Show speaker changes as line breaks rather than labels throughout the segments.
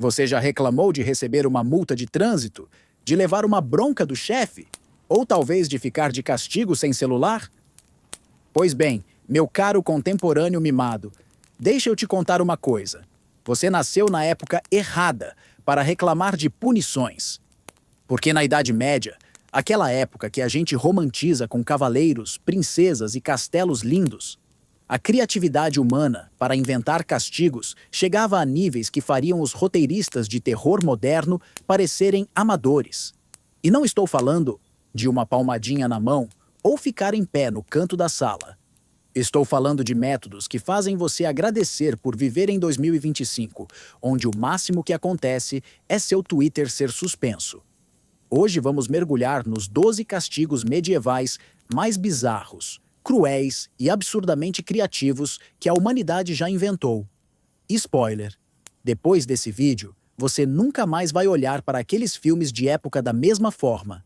Você já reclamou de receber uma multa de trânsito? De levar uma bronca do chefe? Ou talvez de ficar de castigo sem celular? Pois bem, meu caro contemporâneo mimado, deixa eu te contar uma coisa. Você nasceu na época errada para reclamar de punições. Porque na Idade Média, aquela época que a gente romantiza com cavaleiros, princesas e castelos lindos, a criatividade humana para inventar castigos chegava a níveis que fariam os roteiristas de terror moderno parecerem amadores. E não estou falando de uma palmadinha na mão ou ficar em pé no canto da sala. Estou falando de métodos que fazem você agradecer por viver em 2025, onde o máximo que acontece é seu Twitter ser suspenso. Hoje vamos mergulhar nos 12 castigos medievais mais bizarros, cruéis e absurdamente criativos que a humanidade já inventou. Spoiler: depois desse vídeo, você nunca mais vai olhar para aqueles filmes de época da mesma forma.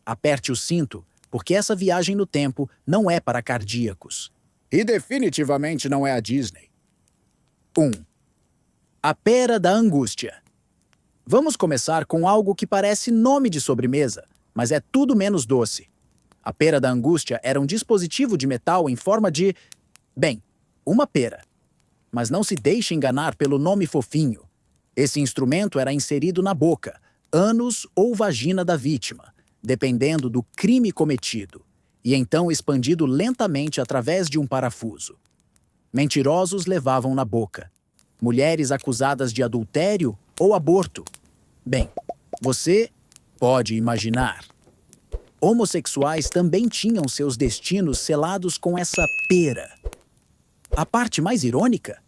Aperte o cinto, porque essa viagem no tempo não é para cardíacos. E definitivamente não é a Disney. 1. A Pera da Angústia. Vamos começar com algo que parece nome de sobremesa, mas é tudo menos doce. A Pera da Angústia era um dispositivo de metal em forma de... bem, uma pera. Mas não se deixe enganar pelo nome fofinho. Esse instrumento era inserido na boca, ânus ou vagina da vítima, dependendo do crime cometido, e então expandido lentamente através de um parafuso. Mentirosos levavam na boca. Mulheres acusadas de adultério ou aborto. Bem, você pode imaginar. Homossexuais também tinham seus destinos selados com essa pera. A parte mais irônica?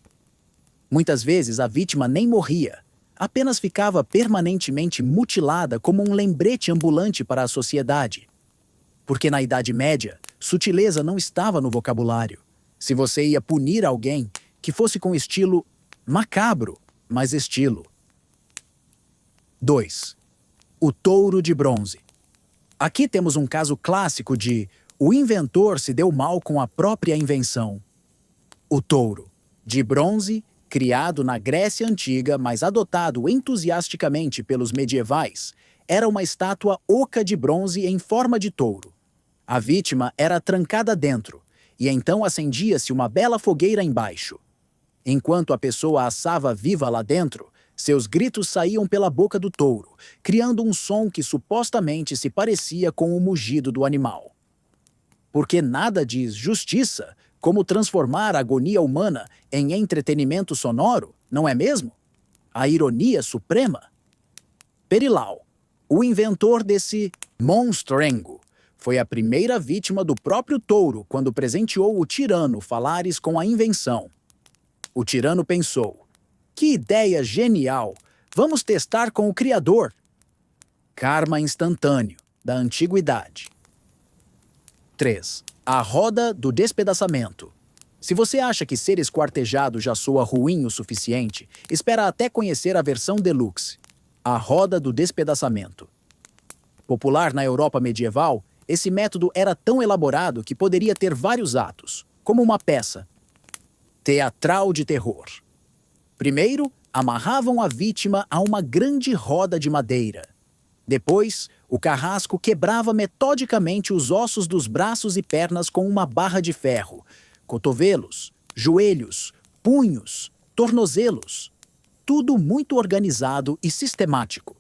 Muitas vezes a vítima nem morria, apenas ficava permanentemente mutilada como um lembrete ambulante para a sociedade. Porque na Idade Média, sutileza não estava no vocabulário. Se você ia punir alguém, que fosse com estilo macabro, mas estilo. 2. O touro de bronze. Aqui temos um caso clássico de o inventor se deu mal com a própria invenção. O touro, de bronze, criado na Grécia Antiga, mas adotado entusiasticamente pelos medievais, era uma estátua oca de bronze em forma de touro. A vítima era trancada dentro, e então acendia-se uma bela fogueira embaixo. Enquanto a pessoa assava viva lá dentro, seus gritos saíam pela boca do touro, criando um som que supostamente se parecia com o mugido do animal. Porque nada diz justiça como transformar a agonia humana em entretenimento sonoro, não é mesmo? A ironia suprema? Perilau, o inventor desse monstrengo, foi a primeira vítima do próprio touro quando presenteou o tirano Falares com a invenção. O tirano pensou: que ideia genial! Vamos testar com o criador. Karma instantâneo, da antiguidade. 3. A roda do despedaçamento. Se você acha que ser esquartejado já soa ruim o suficiente, espera até conhecer a versão deluxe, a roda do despedaçamento. Popular na Europa medieval, esse método era tão elaborado que poderia ter vários atos, como uma peça teatral de terror. Primeiro, amarravam a vítima a uma grande roda de madeira. Depois, o carrasco quebrava metodicamente os ossos dos braços e pernas com uma barra de ferro, cotovelos, joelhos, punhos, tornozelos. Tudo muito organizado e sistemático.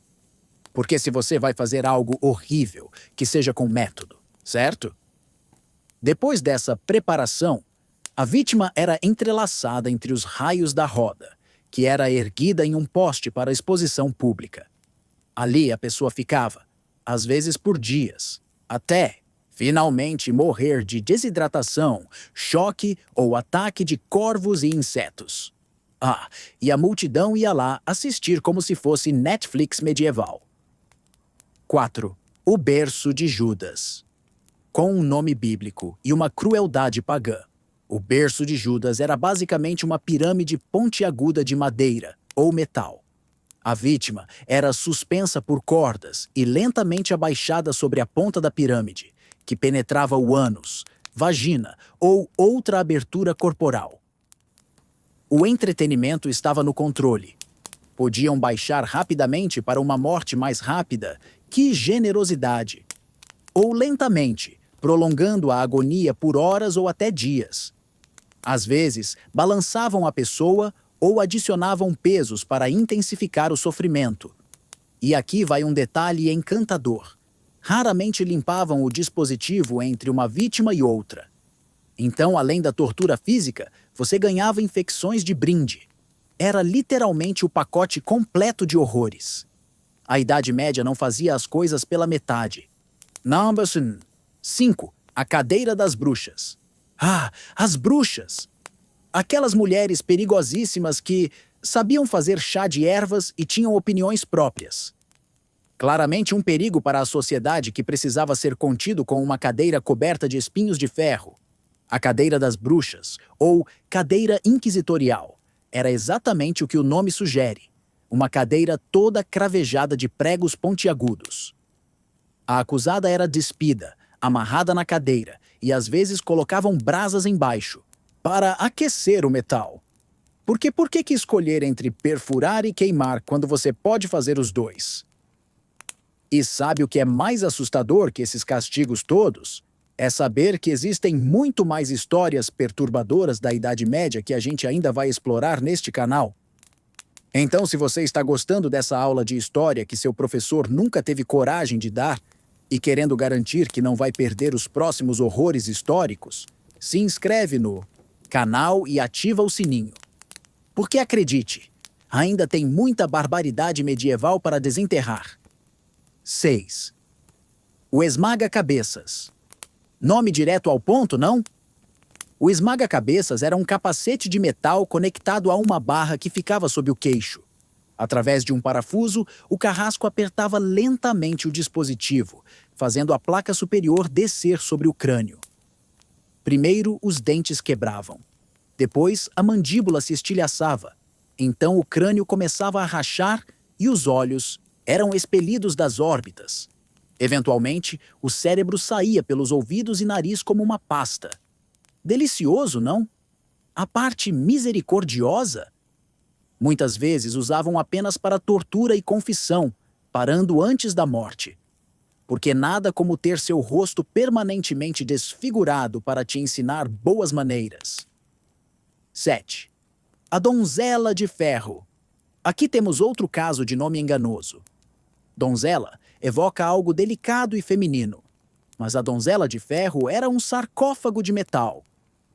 Porque se você vai fazer algo horrível, que seja com método, certo? Depois dessa preparação, a vítima era entrelaçada entre os raios da roda, que era erguida em um poste para exposição pública. Ali a pessoa ficava, às vezes por dias, até, finalmente, morrer de desidratação, choque ou ataque de corvos e insetos. Ah, e a multidão ia lá assistir como se fosse Netflix medieval. 4. O berço de Judas. Com um nome bíblico e uma crueldade pagã, o berço de Judas era basicamente uma pirâmide pontiaguda de madeira ou metal. A vítima era suspensa por cordas e lentamente abaixada sobre a ponta da pirâmide, que penetrava o ânus, vagina ou outra abertura corporal. O entretenimento estava no controle. Podiam baixar rapidamente para uma morte mais rápida. Que generosidade! Ou lentamente, prolongando a agonia por horas ou até dias. Às vezes, balançavam a pessoa ou adicionavam pesos para intensificar o sofrimento. E aqui vai um detalhe encantador. Raramente limpavam o dispositivo entre uma vítima e outra. Então, além da tortura física, você ganhava infecções de brinde. Era literalmente o pacote completo de horrores. A Idade Média não fazia as coisas pela metade. Number 5. A cadeira das bruxas. Ah, as bruxas! Aquelas mulheres perigosíssimas que sabiam fazer chá de ervas e tinham opiniões próprias. Claramente um perigo para a sociedade que precisava ser contido com uma cadeira coberta de espinhos de ferro. A cadeira das bruxas, ou cadeira inquisitorial, era exatamente o que o nome sugere. Uma cadeira toda cravejada de pregos pontiagudos. A acusada era despida, amarrada na cadeira, e às vezes colocavam brasas embaixo, para aquecer o metal. Porque por que escolher entre perfurar e queimar quando você pode fazer os dois? E sabe o que é mais assustador que esses castigos todos? É saber que existem muito mais histórias perturbadoras da Idade Média que a gente ainda vai explorar neste canal. Então, se você está gostando dessa aula de história que seu professor nunca teve coragem de dar, e querendo garantir que não vai perder os próximos horrores históricos, se inscreve no canal e ativa o sininho. Porque acredite, ainda tem muita barbaridade medieval para desenterrar. 6. O esmaga-cabeças. Nome direto ao ponto, não? O esmaga-cabeças era um capacete de metal conectado a uma barra que ficava sob o queixo. Através de um parafuso, o carrasco apertava lentamente o dispositivo, fazendo a placa superior descer sobre o crânio. Primeiro, os dentes quebravam. Depois, a mandíbula se estilhaçava. Então, o crânio começava a rachar e os olhos eram expelidos das órbitas. Eventualmente, o cérebro saía pelos ouvidos e nariz como uma pasta. Delicioso, não? A parte misericordiosa? Muitas vezes usavam apenas para tortura e confissão, parando antes da morte. Porque nada como ter seu rosto permanentemente desfigurado para te ensinar boas maneiras. 7. A donzela de ferro. Aqui temos outro caso de nome enganoso. Donzela evoca algo delicado e feminino, mas a donzela de ferro era um sarcófago de metal,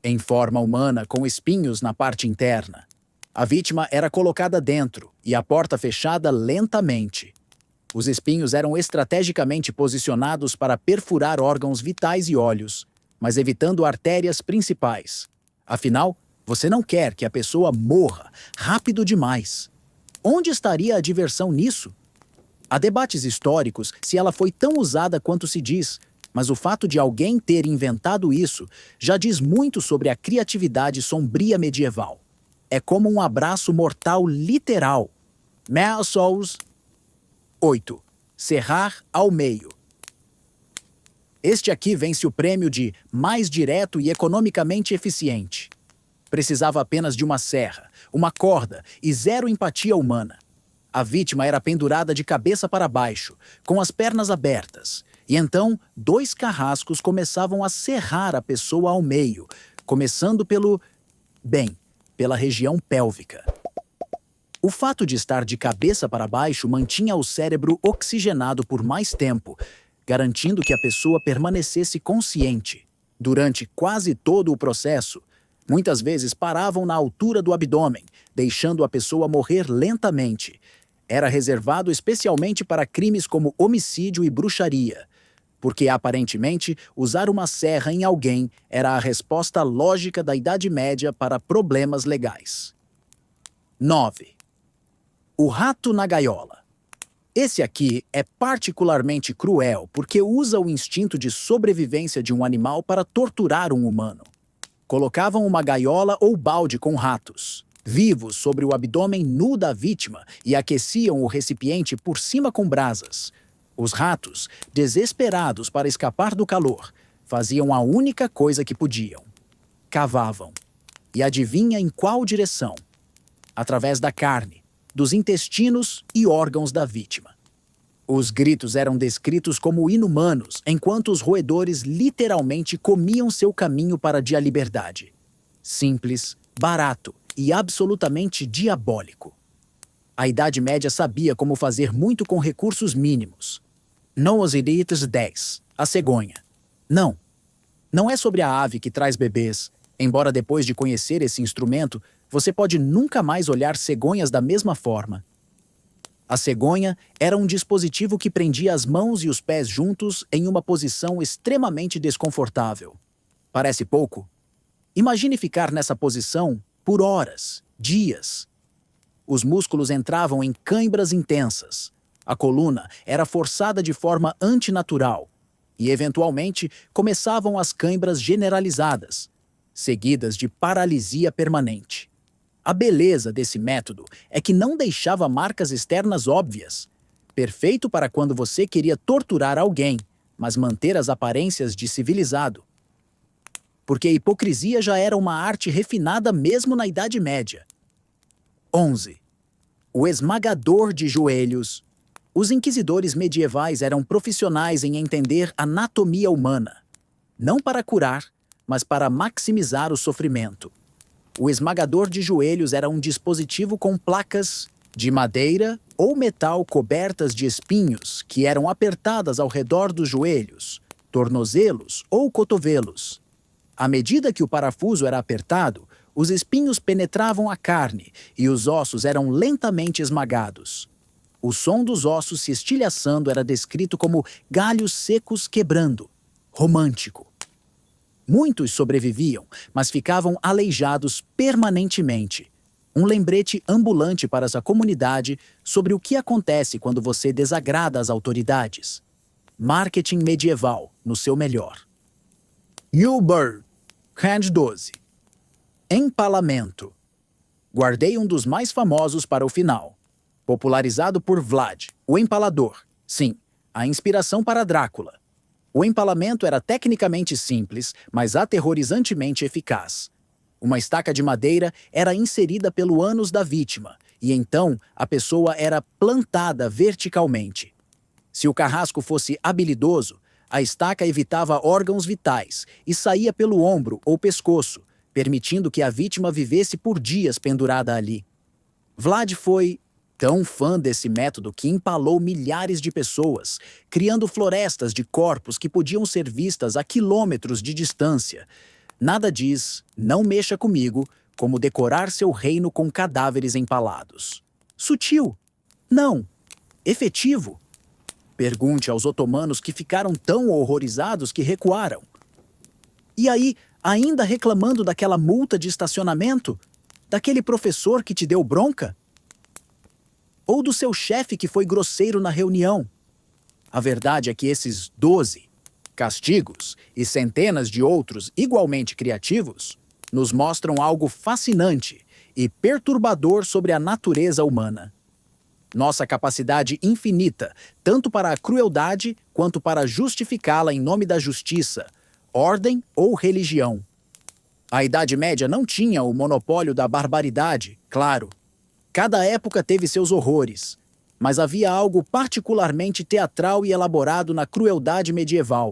em forma humana com espinhos na parte interna. A vítima era colocada dentro e a porta fechada lentamente. Os espinhos eram estrategicamente posicionados para perfurar órgãos vitais e olhos, mas evitando artérias principais. Afinal, você não quer que a pessoa morra rápido demais. Onde estaria a diversão nisso? Há debates históricos se ela foi tão usada quanto se diz, mas o fato de alguém ter inventado isso já diz muito sobre a criatividade sombria medieval. É como um abraço mortal literal. Meus 8. Serrar ao meio. Este aqui vence o prêmio de mais direto e economicamente eficiente. Precisava apenas de uma serra, uma corda e zero empatia humana. A vítima era pendurada de cabeça para baixo, com as pernas abertas, e então 2 carrascos começavam a serrar a pessoa ao meio, começando pela região pélvica. O fato de estar de cabeça para baixo mantinha o cérebro oxigenado por mais tempo, garantindo que a pessoa permanecesse consciente. Durante quase todo o processo, muitas vezes paravam na altura do abdômen, deixando a pessoa morrer lentamente. Era reservado especialmente para crimes como homicídio e bruxaria, porque aparentemente usar uma serra em alguém era a resposta lógica da Idade Média para problemas legais. 9. O rato na gaiola. Esse aqui é particularmente cruel porque usa o instinto de sobrevivência de um animal para torturar um humano. Colocavam uma gaiola ou balde com ratos, vivos sobre o abdômen nu da vítima e aqueciam o recipiente por cima com brasas. Os ratos, desesperados para escapar do calor, faziam a única coisa que podiam. Cavavam. E adivinha em qual direção? Através da carne, dos intestinos e órgãos da vítima. Os gritos eram descritos como inumanos, enquanto os roedores literalmente comiam seu caminho para a liberdade. Simples, barato e absolutamente diabólico. A Idade Média sabia como fazer muito com recursos mínimos. Noosidites 10, a cegonha. Não é sobre a ave que traz bebês, embora depois de conhecer esse instrumento, você pode nunca mais olhar cegonhas da mesma forma. A cegonha era um dispositivo que prendia as mãos e os pés juntos em uma posição extremamente desconfortável. Parece pouco? Imagine ficar nessa posição por horas, dias. Os músculos entravam em cãibras intensas. A coluna era forçada de forma antinatural e, eventualmente, começavam as cãibras generalizadas, seguidas de paralisia permanente. A beleza desse método é que não deixava marcas externas óbvias, perfeito para quando você queria torturar alguém, mas manter as aparências de civilizado. Porque a hipocrisia já era uma arte refinada mesmo na Idade Média. 11. O esmagador de joelhos. Os inquisidores medievais eram profissionais em entender anatomia humana, não para curar, mas para maximizar o sofrimento. O esmagador de joelhos era um dispositivo com placas de madeira ou metal cobertas de espinhos que eram apertadas ao redor dos joelhos, tornozelos ou cotovelos. À medida que o parafuso era apertado, os espinhos penetravam a carne e os ossos eram lentamente esmagados. O som dos ossos se estilhaçando era descrito como galhos secos quebrando, romântico. Muitos sobreviviam, mas ficavam aleijados permanentemente. Um lembrete ambulante para essa comunidade sobre o que acontece quando você desagrada as autoridades. Marketing medieval, no seu melhor. Uber, Hand 12. Empalamento. Guardei um dos mais famosos para o final. Popularizado por Vlad, o Empalador. Sim, a inspiração para Drácula. O empalamento era tecnicamente simples, mas aterrorizantemente eficaz. Uma estaca de madeira era inserida pelo ânus da vítima, e então a pessoa era plantada verticalmente. Se o carrasco fosse habilidoso, a estaca evitava órgãos vitais e saía pelo ombro ou pescoço, permitindo que a vítima vivesse por dias pendurada ali. Vlad foi tão fã desse método que empalou milhares de pessoas, criando florestas de corpos que podiam ser vistas a quilômetros de distância. Nada diz, não mexa comigo, como decorar seu reino com cadáveres empalados. Sutil? Não. Efetivo? Pergunte aos otomanos que ficaram tão horrorizados que recuaram. E aí, ainda reclamando daquela multa de estacionamento? Daquele professor que te deu bronca? Ou do seu chefe que foi grosseiro na reunião? A verdade é que esses 12 castigos e centenas de outros igualmente criativos nos mostram algo fascinante e perturbador sobre a natureza humana. Nossa capacidade infinita, tanto para a crueldade quanto para justificá-la em nome da justiça, ordem ou religião. A Idade Média não tinha o monopólio da barbaridade, claro. Cada época teve seus horrores, mas havia algo particularmente teatral e elaborado na crueldade medieval,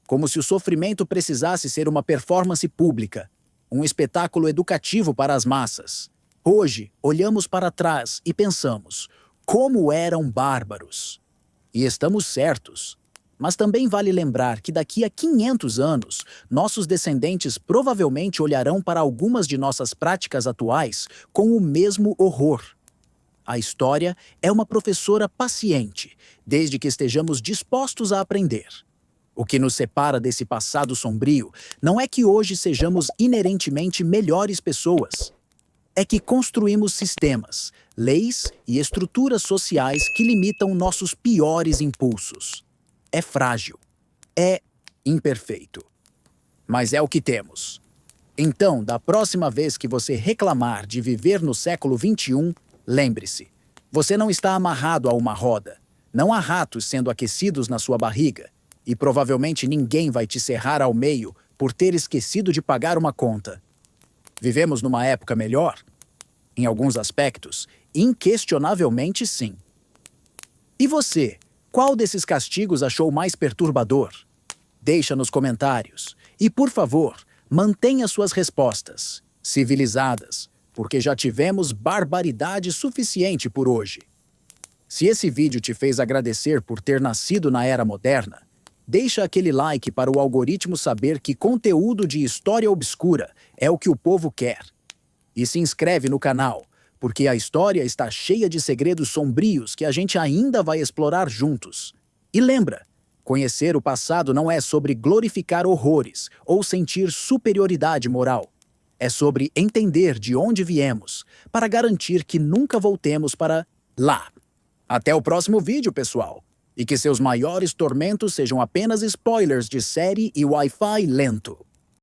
como se o sofrimento precisasse ser uma performance pública, um espetáculo educativo para as massas. Hoje, olhamos para trás e pensamos, como eram bárbaros. E estamos certos. Mas também vale lembrar que daqui a 500 anos, nossos descendentes provavelmente olharão para algumas de nossas práticas atuais com o mesmo horror. A história é uma professora paciente, desde que estejamos dispostos a aprender. O que nos separa desse passado sombrio não é que hoje sejamos inerentemente melhores pessoas. É que construímos sistemas, leis e estruturas sociais que limitam nossos piores impulsos. É frágil. É imperfeito. Mas é o que temos. Então, da próxima vez que você reclamar de viver no século XXI, lembre-se, você não está amarrado a uma roda. Não há ratos sendo aquecidos na sua barriga. E provavelmente ninguém vai te serrar ao meio por ter esquecido de pagar uma conta. Vivemos numa época melhor? Em alguns aspectos, Inquestionavelmente sim. E você, qual desses castigos achou mais perturbador? Deixa nos comentários. E, por favor, mantenha suas respostas civilizadas, porque já tivemos barbaridade suficiente por hoje. Se esse vídeo te fez agradecer por ter nascido na era moderna, deixa aquele like para o algoritmo saber que conteúdo de história obscura é o que o povo quer. E se inscreve no canal, porque a história está cheia de segredos sombrios que a gente ainda vai explorar juntos. E lembra, conhecer o passado não é sobre glorificar horrores ou sentir superioridade moral. É sobre entender de onde viemos, para garantir que nunca voltemos para lá. Até o próximo vídeo, pessoal! E que seus maiores tormentos sejam apenas spoilers de série e Wi-Fi lento.